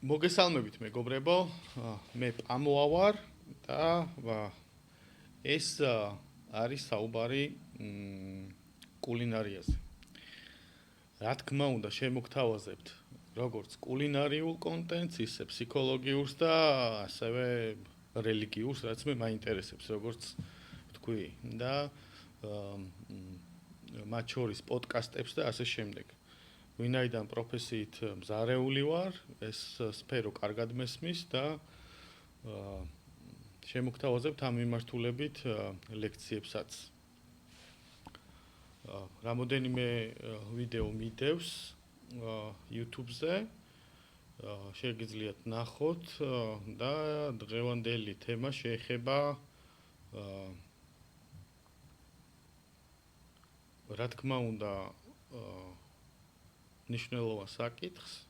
მოგესალმებით მეგობრებო, მე პამოა ვარ და ეს არის საუბარი კულინარიაზე. რა თქმა უნდა, შემოგთავაზებთ როგორც კულინარიულ კონტენტს, ისე ფსიქოლოგიურს და ასევე რელიგიურს, რაც მე მაინტერესებს, როგორც ვთქვი, და მათ შორის პოდკასტებს და ასე შემდეგ. ვინაიდან პროფესიით მზარეული ვარ, ეს სფერო კარგად მესმის და შემოგთავაზებთ ამ მიმართულებით ლექციებსაც. რამოდენიმე ვიდეო მიდევს YouTube-ზე, შეგიძლიათ ნახოთ და დღევანდელი თემა შეეხება რა თქმა უნდა ნიშნულოვან საკითხს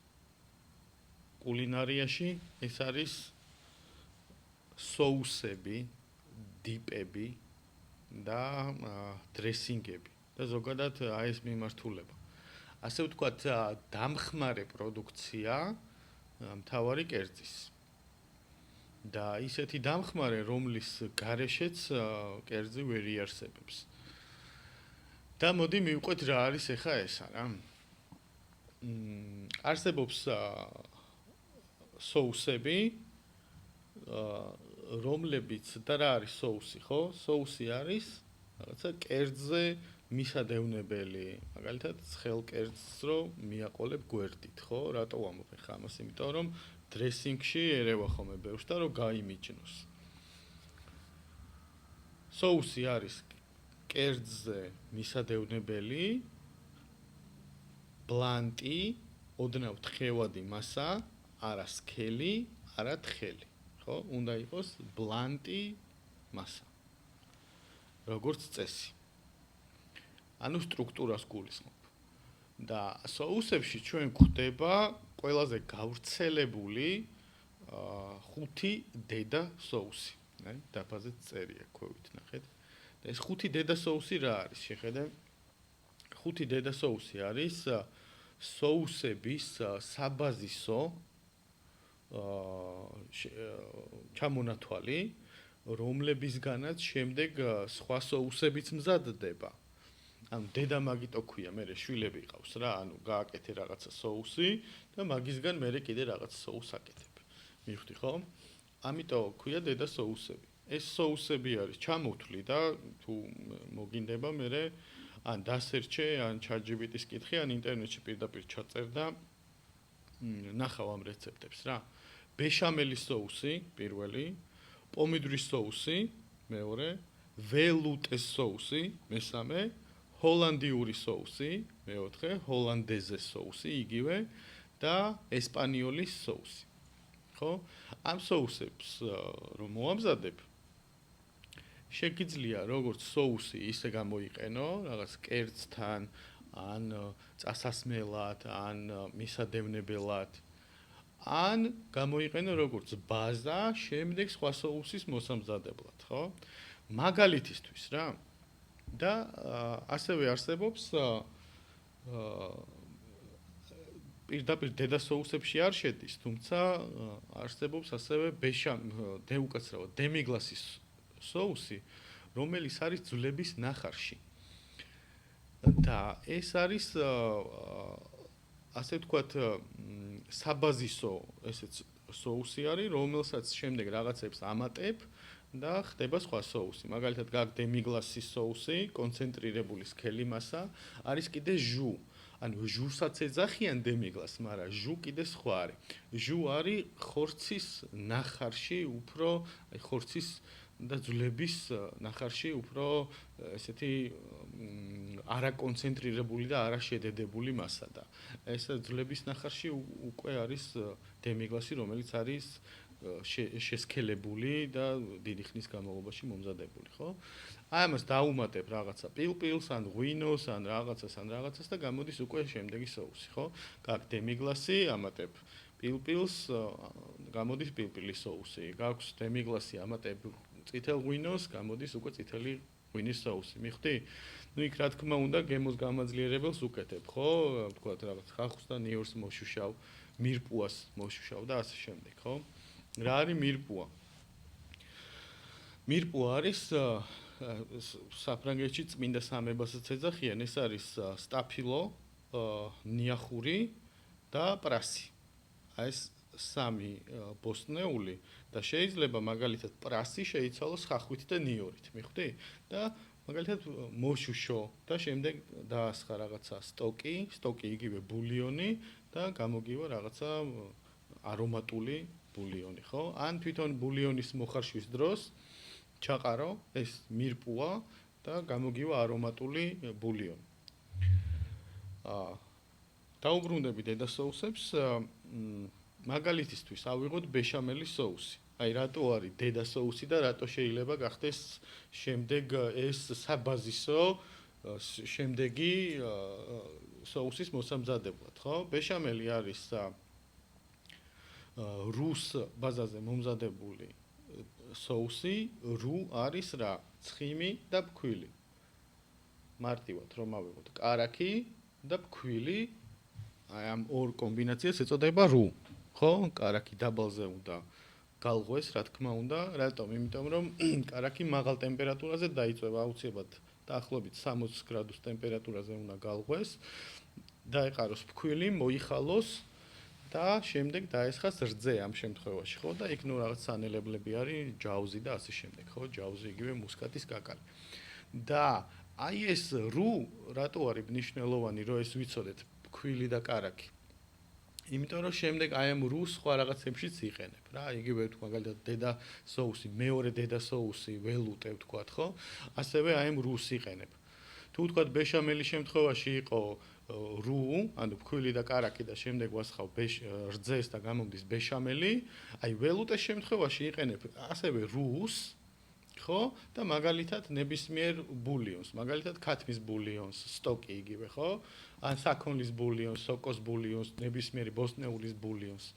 კულინარიაში, ეს არის соусები, დიპები და დრესინგები და ზოგადად ეს მიმართულება. ასე ვთქვათ, დამხმარე პროდუქცია მთავარი კერძის. და ისეთი დამხმარე, რომლის გარეშეც კერძი ვერ იარსებებს. და მოდი მივყვეთ რა არის ახლა ესა რა. არსებობს соусები, რომლებიც და რა არის соуსი, ხო? соуსი არის რაღაცა კერძზე მისადევნებელი, მაგალითად, ცხელ კერძს რო მიაყოლებ გვერდით, ხო? რატო ვამბობ ახლა ამას? იმიტომ რომ დრესინგში ერევა ხოლმე ბევრს და რო გაიმიჯნოს. соуსი არის კერძზე მისადევნებელი ბლანტი, ოდნავ თხევადი მასა, არა სქელი, არა თხელი, ხო? უნდა იყოს ბლანტი მასა. როგორც წესი. ანუ სტრუქტურას გულისხმობ. და соусებში ჩვენ გვხვდება ყველაზე გავრცელებული 5 დედა соуსი. დაფაზე წერია, ქვევით ნახეთ. და ეს 5 დედა соуსი რა არის? შეხედე. 5 დედა соуსი არის соусების საბაზისო ჩამონათვალი, რომლებისგანაც შემდეგ სხვა соусებიც მზადდება. ანუ დედა მაგიტო ქვია, მერე შვილები ყავს რა, ანუ გააკეთე რაღაცა соуსი და მაგისგან მერე კიდე რაღაცა соуს აკეთებ. მივხვდი ხო? ამიტომ ქვია დედა соуსები. ეს соуსები არის ჩამოთვლი და თუ მოგინდება მერე ან დასერჩე, ან ChatGPT-ს კითხე, ან ინტერნეტში პირდაპირ ჩაწერ და ნახავ ამ რეცეპტებს რა. ბეშამელის соуსი პირველი, პომიდორის соуსი მეორე, ველუტეს соуსი მესამე, ჰოლანდიური соуსი მეოთხე, ჰოლანდეზეს соуსი იგივე და ესპანიოლის соуსი. ხო? ამ соуსებს რომ მოამზადებ, შეგიძლია როგორც соуსი ისე გამოიყენო, რაღაც კერძთან, ან წასასმელად, ან მისადევნებელად, ან გამოიყენო როგორც ბაზა, შემდეგ სხვა соуსის მოსამზადებლად, ხო? მაგალითისთვის რა. და ასევე არსებობს პირდაპირ დედა соуსებში არ შედის, თუმცა არსებობს ასევე უკაცრავად დემიგლასის соуსი, რომელიც არის ძვლების ნახარში. და ეს არის ასე ვთქვათ საბაზისო ესეც соуსი არის, რომელსაც შემდეგ რაღაცებს ამატებ და ხდება სხვა соуსი. მაგალითად, გაქვს დემიგლასის соуსი, კონცენტრირებული სქელი მასა, არის კიდე ჟუ. ანუ ჟურსაც ეძახიან დემიგლას, მაგრამ ჟუ კიდე სხვა არის. ჟუ არის ხორცის ნახარში, უფრო ხორცის და ძვლების ნახარში უფრო ესეთი არაკონცენტრირებული და არაშედედებული მასა და ეს ძვლების ნახარში უკვე არის დემიგლასი, რომელიც არის შესქელებული და დიდი ხნის განმავლობაში მომზადებული, ხო? აი ამას დაუმატებ რაღაცა პილპილს, ან ღვინოს, ან რაღაცას და გამოდის უკვე შემდეგი соуსი, ხო? გაქვს დემიგლასი, ამატებ პილპილს, გამოდის პილპილის соуსი. გაქვს დემიგლასი, ამატებ წითელ ღვინოს, გამოდის უკვე წითელი ღვინის соуსი. მიხდი? ну იქ რა თქმა უნდა გემოს გამაძლიერებელს უკეთებ, ხო? თქვათ რაღაც ხახუს და ნიორს მოშუშავ მირპუას მოშუშავ და ასე შემდეგ, ხო? რა არის მირპუა? მირპუა არის საფრანგეთში წმინდა სამებასაც ეძახიან, ეს არის სტაფილო, ნიახური და პრასი. აი ეს სამი ბოსტნეული და შეიძლება მაგალითად პრასი შეიცვალოს ხახვით და ნიორით, მიხვდი? და მაგალითად მოშუშო და შემდეგ დაასხა რაღაცა სტოკი იგივე ბულიონი და გამოგივა რაღაცა არომატული ბულიონი, ხო? ან თვითონ ბულიონის მოხარშვის დროს ჩაყარო ეს მირპუა და გამოგივა არომატული ბულიონი. დაუბრუნდები დედა სოუსებს, მაგალითისთვის ავიღოთ ბეშამელის სოუსი. აი რატო არის დედა სოუსი და რატო შეიძლება გახდეს შემდეგ ეს საბაზისო შემდეგი სოუსის მოსამზადებლად, ხო? ბეშამელი არის რუს ბაზაზე მომზადებული სოუსი, ਰੂ არის რა? ცხიმი და ფქვილი. მარტივად რომ ავიღოთ კარაქი და ფქვილი, აი ამ ორ კომბინაციას ეწოდება ਰੂ, ხო? კარაქი დაბალზე უნდა გალღვეს, რა თქმა უნდა, რატომ? იმიტომ რომ კარაქი მაღალ ტემპერატურაზე დაიწვევა აუცილებლად დაახლოებით 60 გრადუს ტემპერატურაზე უნდა გალღვეს, დაეყაროს ფქვილი, მოიხალოს და შემდეგ დაესხას რძე ამ შემთხვევაში, ხო? და იქ ნუ რაღაც სანელებლები არის, ჯაუზი და ასე შემდეგ, ხო? ჯაუზი იგივე მუსკატის კაკალი. და აი ეს ਰੂ რატო არის მნიშვნელოვანი, რომ ეს ვიცოდეთ ფქვილი და კარაქი? იმიტომ რომ შემდეგ აი ამ რუს სხვა რაღაცებშიც იყენებ რა, იგივე თუ მაგალითად დედა სოუსი, მეორე დედა სოუსი, ველუტე ვთქვათ, ხო? ასევე აი ამ რუს იყენებ. თუ ვთქვათ ბეშამელის შემთხვევაში იყო ਰੂ, ანუ ფქვილი და კარაქი და შემდეგ ვასხავ რძეს და გამომდის ბეშამელი, აი ველუტეს შემთხვევაში იყენებ ასევე რუს, ხო? და მაგალითად ნებისმიერ ბულიონს, მაგალითად ქათმის ბულიონს, სტოკი იგივე, ხო? ან საქონლის ბულიონს, სოკოს ბულიონს, ნებისმიერი ბოსტნეულის ბულიონს,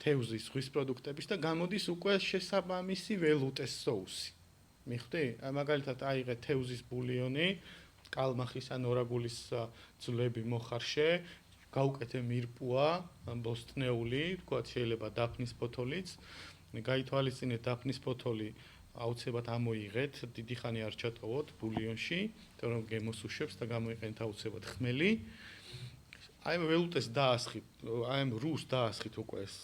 თევზის, ზღვის პროდუქტების და გამოდის უკვე შესაბამისი ველუტეს სოუსი. მიხვდი? მაგალითად აიღე თევზის ბულიონი, კალმახის ან ორაგულის ძვლები მოხარშე, გაუკეთე მირპუა, ბოსტნეული, თქვათ შეიძლება დაფნის ფოთოლიც, გაითვალისწინეთ დაფნის ფოთოლი აუცილებლად ამოიღეთ, დიდი ხანი არ ჩატოვოთ ბულიონში, იმიტომ რომ გემოსუშებს და გამოიყენეთ აუცილებლად ხმელი. აი ამ ველუტეს დაასხით, აი ამ რუს დაასხით უკვე ეს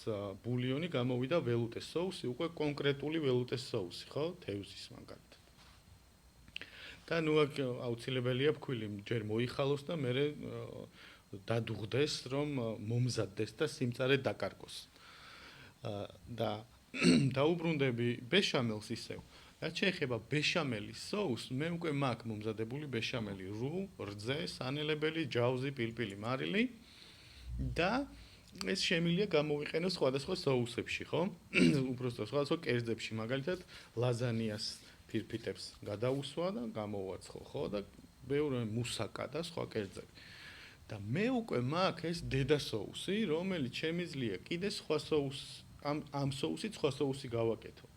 ბულიონი, გამოვიდა ველუტეს სოუსი, უკვე კონკრეტული ველუტეს სოუსი, ხო? თევზის მაგალითად. და ნუ აუცილებელია ფქვილი ჯერ მოიხალოს და მერე დადუღდეს, რომ მომზადდეს და სიმწარე დაკარგოს. და დაუბრუნდები ბეშამელს ისევ. რაც შეეხება ბეშამელის სოუსს, მე უკვე მაქვს მომზადებული ბეშამელი, ਰੂ, რძე, სანელებელი, ჯაუზი, პილპილი, მარილი და ეს შემიძლია გამოვიყენოს სხვადასხვა სოუსებში, ხო? უბრალოდ სხვადასხვა კერძებში, მაგალითად, ლაზანიას ფირფიტებს გადაუსვა და გამოვაცხო, ხო? და ბევრი მუსაკა და სხვა კერძები. და მე უკვე მაქვს ეს დედა სოუსი, რომელიც შემიძლია კიდე სხვა სოუსს ამ სოუსით სხვა სოუსი გავაკეთო.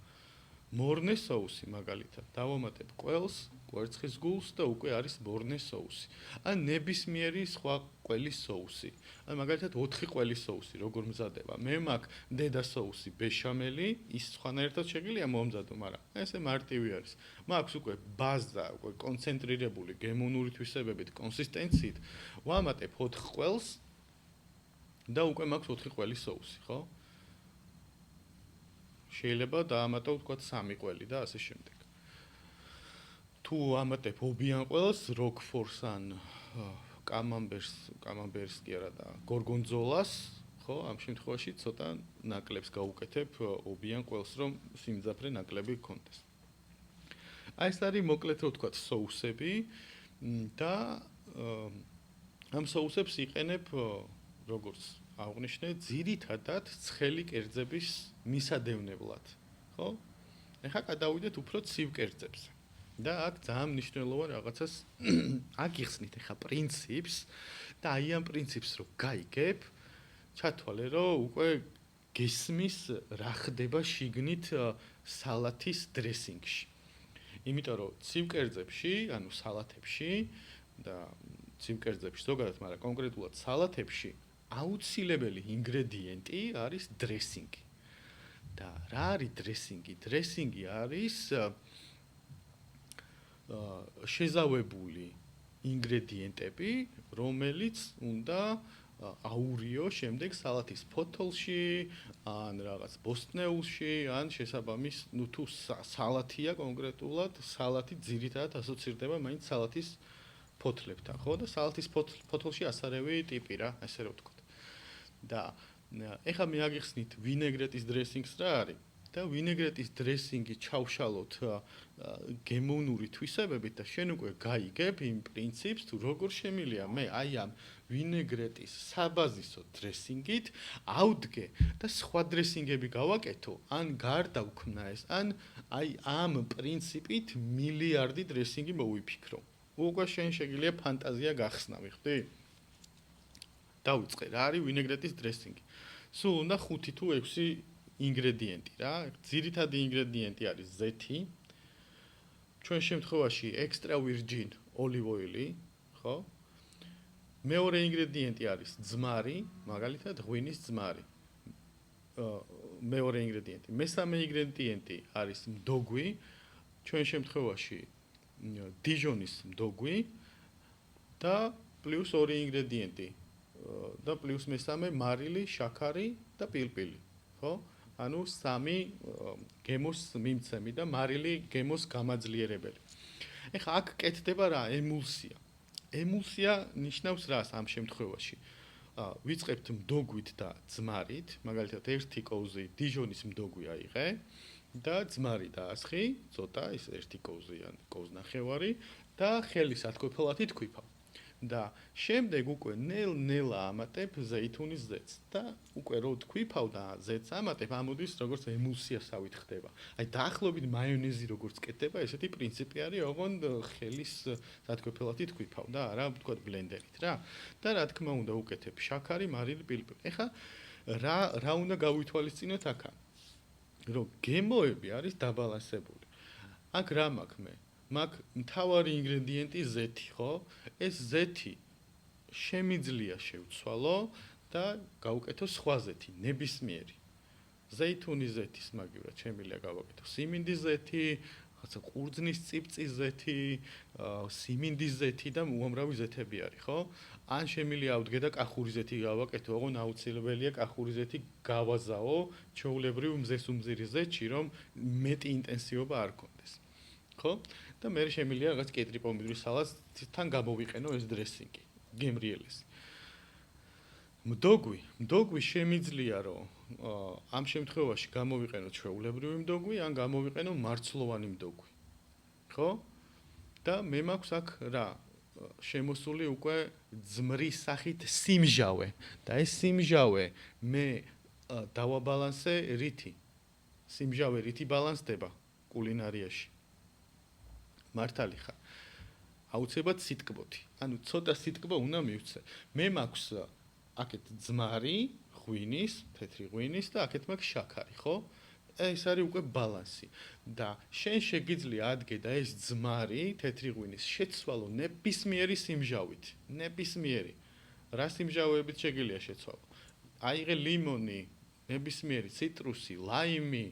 მორნე სოუსი მაგალითად, დავამატებ ყველს, კვერცხის გულს და უკვე არის მორნე სოუსი. ან ნებისმიერი სხვა ყველის სოუსი. ან მაგალითად 4 ყველის სოუსი, როგორ მზადება. მე მაქვს დედა სოუსი, ბეშამელი, ის სხვანაირად შეიძლება მომზადო, მაგრამ ესე მარტივი არის. მაქვს უკვე ბაზა, უკვე კონცენტრირებული გემონური თვისებებით, კონსისტენციით, ვამატებ 4 ყველს და უკვე მაქვს 4 ყველის სოუსი, ხო? შეიძლება დაამატო ვთქვათ 3 ყველი და ასე შემდეგ. თუ ამატებ ობიან ყველს, როკფორს ან კამამბერს კი არა და გორგონძოლას, ხო, ამ შემთხვევაში ცოტა ნაკლებს გავუკეთებ ობიან ყველს, რომ სიმძაფრე ნაკლები გქონდეს. აი ეს არის მოკლედ რო ვთქვათ სოუსები და ამ სოუსებს იყენებ როგორც აღნიშნე, ძირითადად ცხელი კერძების მისადევნებლად, ხო? ეხლა გადავიდეთ უფრო ცივ კერძებზე. და აქ ძალიან მნიშვნელოვან რაღაცას აგიხსნით ეხლა პრინციპს და აი ამ პრინციპს რო გაიგებ, ჩათვალე რომ უკვე გესმის რა ხდება შიგნით სალათის დრესინგში. იმიტომ რომ ცივ კერძებში, ანუ სალათებში და ცივ კერძებში ზოგადად, მაგრამ კონკრეტულად სალათებში აუცილებელი ინგრედიენტი არის დრესინგი. და რა არის დრესინგი? დრესინგი არის შეზავებული ინგრედიენტები, რომელიც უნდა აურიო შემდეგ სალათის ფოთოლში, ან რაღაც ბოსტნეულში, ან შესაბამის, თუ სალათია კონკრეტულად, სალათი ძირითადად ასოცირდება მაინც სალათის ფოთლებთან, ხო? და სალათის ფოთოლში ასარევი ტიპი რა, ასე რომ ვთქვათ. და ეხლა მე აგიხსნით ვინეგრეტის დრესინგს რა არის? და ვინეგრეტის დრესინგი ჩავშალოთ გემოვნური თვისებებით და შენ უკვე გაიგებ იმ პრინციპს, თუ როგორ შემილია მე აი ამ ვინეგრეტის საბაზისო დრესინგით ავდგე და სხვა დრესინგები გავაკეთო, ან გარდა უქმნა ეს, ან აი ამ პრინციპით მილიარდი დრესინგი მოვიფიქრო. უკვე შენ შეგიძლია ფანტაზია გახსნა, მიხვდი? დავიწყე, რა არის ვინეგრეტის დრესინგი? სულ უნდა 5 თუ 6 ინგრედიენტი რა. ძირითადი ინგრედიენტი არის ზეთი. ჩვენ შემთხვევაში extra virgin olive oil-ი, ხო? მეორე ინგრედიენტი არის ძმარი, მაგალითად ღვინის ძმარი. მეორე ინგრედიენტი. მესამე ინგრედიენტი არის მდოგვი. ჩვენ შემთხვევაში დიჟონის მდოგვი და პლუს ორი ინგრედიენტი. და პლუს მესამე მარილი, შაქარი და პილპილი, ხო? ანუ სამი გემოს მიმცემი და მარილი გემოს გამაძლიერებელი. ეხლა აქ კეთდება რა? ემულსია. ემულსია ნიშნავს რას ამ შემთხვევაში? ვიწყებთ მდოგვით და ძმარით, მაგალითად 1 კოვზი დიჟონის მდოგვი აიღე და ძმარი დაასხი, ცოტა ის 1 კოვზი ან კოვზნახევარი და ხელის ათქოფელათი თქვიფავ. და შემდეგ უკვე ნელ-ნელა ამატებ ზეითუნის ზეთს და უკვე რო თქვიფავ და ზეთს ამატებ, ამოდის როგორც ემულსიასავით ხდება. აი დაახლოებით მაიონეზი როგორც კეთდება, ესეთი პრინციპი არის, ოღონდ ხელის ათქოფელათი თქვიფავ და არა ვთქვათ ბლენდერით რა. და რა თქმა უნდა უკეთებ შაქარი, მარილი, პილპილი. ეხლა რა უნდა გავითვალისწინოთ აქა? რომ გემოები არის დაბალანსებული. აქ რა მაქვს მე? მაქვს მთავარი ინგრედიენტი ზეთი, ხო? ეს ზეთი შემიძლია შევცვალო და გავუკეთო სხვა ზეთი, ნებისმიერი. ზეითუნის ზეთის მაგივრად შემიძლია გავაკეთო სიმინდის ზეთი, რაღაცა ყურძნის წიფწის ზეთი, სიმინდის ზეთი და უამრავი ზეთები არის, ხო? ან შემიძლია ავდგე და კახური ზეთი გავაკეთო, ოღონდ აუცილებელია კახური ზეთი გავაზაო ჩვეულებრივ მზესუმზირის ზეთში, რომ მეტი ინტენსივობა არ გქონდეს. ხო? და მე შემიძლია რაღაც კედრი პომიდორის სალათთან გამოვიყენო ეს დრესინგი, გემრიელესი. მდოგვი შემიძლია რომ ამ შემთხვევაში გამოვიყენო ჩვეულებრივი მდოგვი, ან გამოვიყენო მარცვლოვანი მდოგვი. ხო? და მე მაქვს აქ რა? შემოსული უკვე ძმრის სახით სიმჟავე და ეს სიმჟავე მე დავაბალანსე რითი? სიმჟავე რითი ბალანსდება კულინარიაში? მართალი ხარ. აუცილებლად სიტკბოთი. ანუ ცოტა სიტკბო უნდა მივცე. მე მაქვს აქეთ ძმარი, ღვინის, თეთრი ღვინის და აქეთ მაქვს შაქარი, ხო? ეს არის უკვე ბალანსი. და შენ შეგიძლია ადგე და ეს ძმარი, თეთრი ღვინის შეცვალო ნებისმიერი სიმჟავით. ნებისმიერი. რა სიმჟავეებით შეგიძლია შეცვალო? აიღე ლიმონი, ნებისმიერი ციტრუსი, ლაიმი,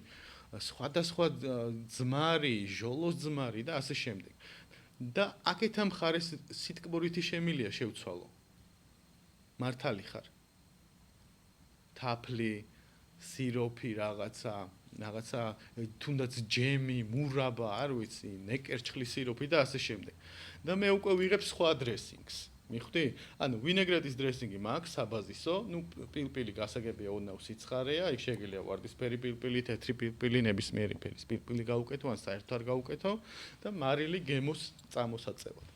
სხვადასხვა ძმარი, ჟოლოს ძმარი და ასე შემდეგ. და აქეთ ამ ხარეს სიტკბორითი შემილია შევცვალო. მართალი ხარ. თაფლი, სიროფი რაღაცა თუნდაც ჯემი, მურაბა, არ ვიცი, ნეკერჩხლის სიროფი და ასე შემდეგ. და მე უკვე ვიღებ სხვა დრესინგს. მიხვდი? ანუ ვინეგრეტის დრესინგი მაქვს საბაზისო, პილპილი გასაგებია ოდნავ სიცხარეა, იქ შეგიძლია ვარდისფერი პილპილი, თეთრი პილპილი, ნებისმიერი ფერის პილპილი გაუკეთო, ან საერთოდ არ გაუკეთო და მარილი გემოს წამოსაწევად.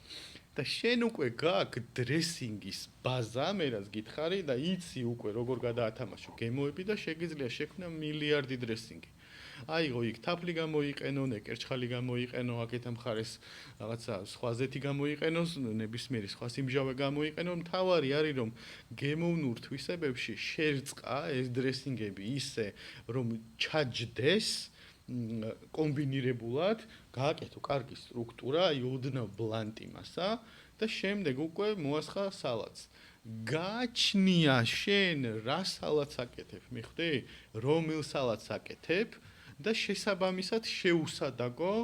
და შენ უკვე გაქვს დრესინგის ბაზა, მე რაც გითხარი და იცი უკვე როგორ გადაათამაშო გემოები და შეგიძლია შექმნა მილიარდი დრესინგი. აიღო იქ თაფლი გამოიყენო, ნეკერჩხალი გამოიყენო, აქეთ ამ ხარეს რაღაცა სხვა ზეთი გამოიყენოს, ნებისმიერი სხვა სიმჟავე გამოიყენო. მთავარი არის რომ გემოვნურ თვისებებში შერწყა ეს დრესინგები ისე რომ ჩაჯდეს კომბინირებულად, გააკეთო კარგი სტრუქტურა, აი ოდნავ ბლანტი მასა და შემდეგ უკვე მოასხა სალატს. გააჩნია შენ რა სალათს აკეთებ, მიხვდი? რომელ სალათს აკეთებ და შესაბამისად შეუსადაგო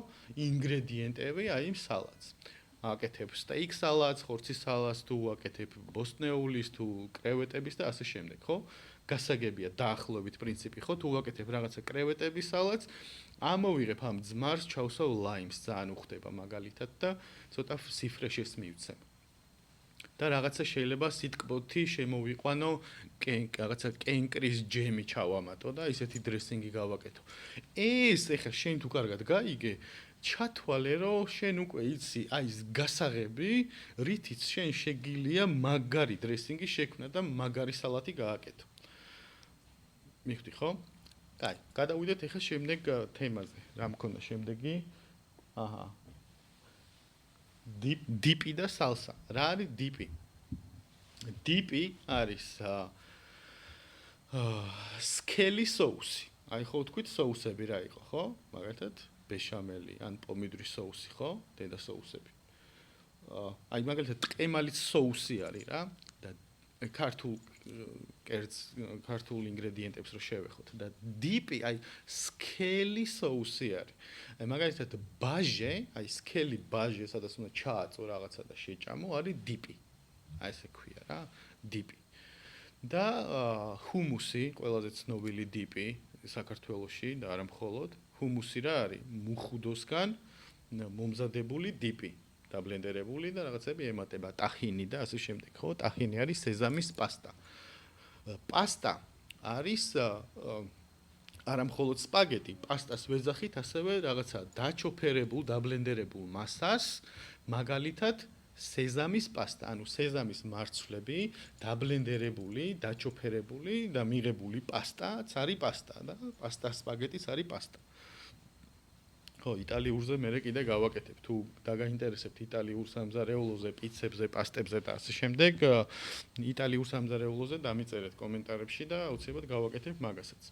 ინგრედიენტები აი იმ სალათს. აკეთებ სტეიქ სალათს, ხორცის სალათს თუ აკეთებ ბოსტნეულის თუ კრევეტების და ასე შემდეგ, ხო? გასაგებია დაახლოებით პრინციპი, ხო? თუ აკეთებ რაღაცა კრევეტების სალათს, ამოვიღებ ამ ძმარს, ჩავსავ ლაიმს, ძალიან უხდება მაგალითად და ცოტა სიფრეშეს მივცემ. და რაღაცა შეიძლება სიტკბოთი შემოვიყვანო, რაღაცა კენკრის ჯემი ჩავამატო და ისეთი დრესინგი გავაკეთო. ეს ეხლა შენ თუ კარგად გაიგე, ჩათვალე რომ შენ უკვე იცი აი ეს გასაღები, რითიც შენ შეგიძლია მაგარი დრესინგი შექმნა და მაგარი სალათი გააკეთო. მიხვდი ხო? აი, გადავიდეთ ეხლა შემდეგ თემაზე. რა მქონდა შემდეგი? აჰა. დიპი და სალსა. რა არის დიპი? დიპი არის სკელი соуსი. აი ხო ვთქვით соуსები რა იყო, ხო? მაგალითად ბეშამელი ან პომიდორის соуსი, ხო? დედა соуსები. აი მაგალითად ტყემალის соуსი არის რა და ქართულ ინგრედიენტებს რო შევეხოთ და დიპი აი სკელი соуსი არის. აი მაგალითად ბაჟე, აი სკელი ბაჟე, სადაც უნდა ჩააწო რაღაცა და შეჭამო, არის დიპი. აი ესე ქვია რა, დიპი. და ჰუმუსი, ყველაზე ცნობილი დიპი საქართველოში და არა მხოლოდ, ჰუმუსი რა არის? მუხუდოსგან მომზადებული დიპი. დაბლენდერებული და რაღაცები ემატება ტახინი და ასე შემდეგ, ხო? ტახინი არის სეზამის პასტა. პასტა არის არა მხოლოდ სპაგეტი, პასტას ვეძახით ასევე რაღაცა დაჩოფერებულ, დაბლენდერებულ მასას, მაგალითად სეზამის პასტა, ანუ სეზამის მარცვლები, დაბლენდერებული, დაჩოფერებული და მიღებული პასტაც არის პასტა და პასტა სპაგეტიც არის პასტა. ხო, იტალიურზე მე კიდე გავაკეთებ. თუ დაგაინტერესებთ იტალიურ სამზარეულოზე, პიცებზე, პასტებზე და ასე შემდეგ, იტალიურ სამზარეულოზე დამიწერეთ კომენტარებში და აუცილებლად გავაკეთებ მაგასაც.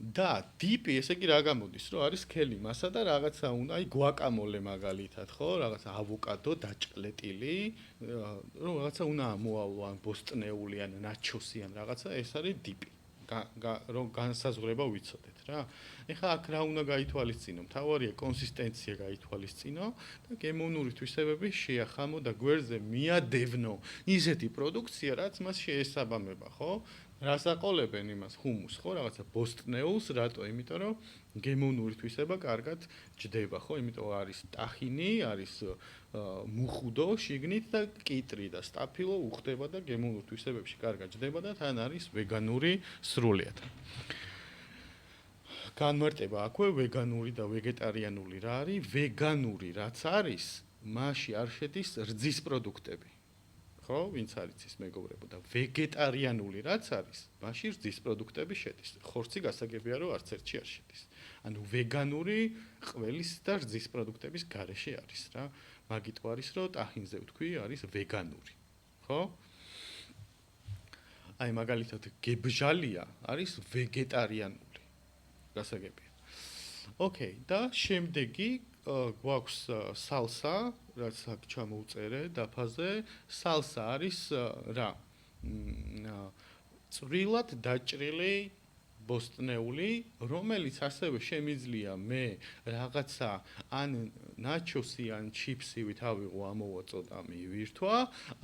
და დიპი, ესე იგი რა გამოდის, რომ არის სკელი მასა და რაღაცა უნდა, აი გვაკამოლე მაგალითად, ხო? რაღაცა ავოკადო დაჭყლეტილი, რომ რაღაცა უნდა ამოავლო ან ბოსტნეული ან ნაჩოსი ან რაღაცა, ეს არის დიპი. რომ განსაზღვრება ვიცოდეთ რა. ეხლა აქ რა უნდა გაითვალისწინო? მთავარია კონსისტენცია გაითვალისწინო და გემოვნური თვისებები შეახამო და გვერდზე მიადევნო ისეთი პროდუქცია, რაც მას შეესაბამება, ხო? რას აყოლებენ იმას ჰუმუსს, ხო? რაღაცა ბოსტნეულს, რატო? იმიტომ რომ გემოვნური თვისება კარგად ჯდება, ხო? იმიტომ არის ტახინი, არის მუხუდო შიგნით და კიტრი და სტაფილო უხდება და გემოვნურ თვისებებში კარგად ჯდება და თან არის ვეგანური სრულიად. განმარტება აქვე ვეგანური და ვეგეტარიანული რა არის? ვეგანური რაც არის, მასში არ შედის რძის პროდუქტები. ხო, ვინც არის ის მეგობრებო და ვეგეტარიანული რაც არის, მასში რძის პროდუქტები შედის. ხორცი გასაგებია რომ არც ერთში არ შედის. ანუ ვეგანური ყველის და რძის პროდუქტების გარეშე არის რა. მაგიტო არის რომ ტახინზე ვთქვი არის ვეგანური. ხო? აი მაგალითად გებჟალია არის ვეგეტარიანული. გასაგებია. ოკეი, და შემდეგი გვაქვს სალსა, რაც აქ ჩამოვწერე დაფაზე. სალსა არის რა? წვრილად დაჭრილი ბოსტნეული, რომელიც ასევე შემიძლია მე რაღაცა ან ნაჩოსი ან ჩიფსივით ავიღო ამოვაწო და მივირთვა,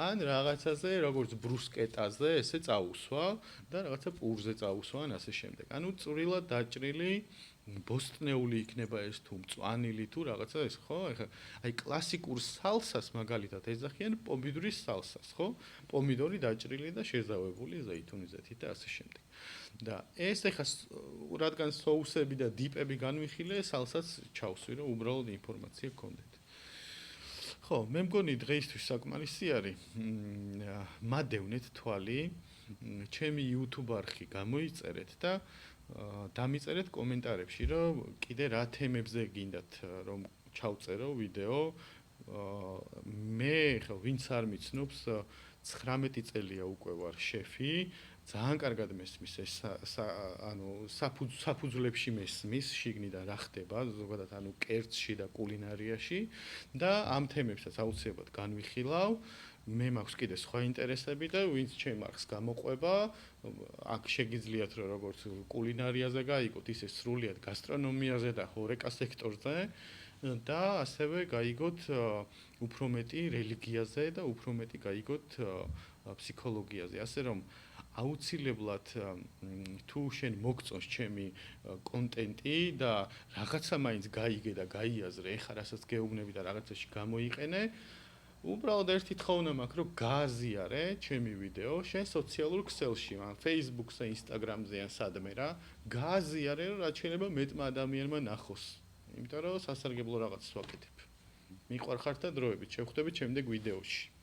ან რაღაცაზე, როგორც ბრუსკეტაზე, ესე წაუსვა და რაღაცა პურზე წაუსვა ან ასე შემდეგ. ანუ წვრილად დაჭრილი ბოსტნეული იქნება ეს თუ მწვანილი თუ რაღაცა ეს, ხო? აი კლასიკურ სალსას მაგალითად ეძახიან პომიდორის სალსას, ხო? პომიდორი დაჭრილი და შეზავებული ზეითუნის ზეთით და ასე შემდეგ. და ეს ეხა რადგან соуსები და დიპები განვიხილე, სალსას ჩავსვი, რომ უბრალოდ ინფორმაცია გქონდეთ. ხო, მე მგონი დღეისთვის საკმარისი არის. მადევნეთ თვალი, ჩემი YouTube არხი გამოიწერეთ და დამიწერეთ კომენტარებში, რომ კიდე რა თემებზე გინდათ რომ ჩავწერო ვიდეო. მე ხო ვინც არ მიცნობს 19 წელია უკვე ვარ შეფი, ძალიან კარგად მესმის ეს ანუ საფუძვლებში მესმის შიგნიდან რა ხდება, ზოგადად ანუ კერძში და კულინარიაში და ამ თემებსაც აუცილებლად განვიხილავ. მე მაქვს კიდე სხვა ინტერესები და ვინც ჩემს გამოყვება, აქ შეგიძლიათ რომ როგორც კულინარიაზე გაიგოთ, ისე სრულიად გასტრონომიაზე და ჰორეკა სექტორზე და ასევე გაიგოთ უფრო მეტი რელიგიაზე და უფრო მეტი გაიგოთ ფსიქოლოგიაზე, ასე რომ აუცილებლად თუ შენ მოგწონს ჩემი კონტენტი და რაღაცა მაინც გაიგე და გაიაზრე, ეხლა რასაც გეუბნები და რაღაცაში გამოიყენე, უბრალოდ ერთი თხოვნა მაქვს, რომ გააზიარე ჩემი ვიდეო შენ სოციალურ ქსელში, ან Facebook-ზე, Instagram-ზე ან სადმე რა, გააზიარე, რომ რაც შეიძლება მეტმა ადამიანმა ნახოს. იმიტომ რომ სასარგებლო რაღაცას ვაკეთებ. მიყვარხართ და დროებით შევხვდებით შემდეგ ვიდეოში.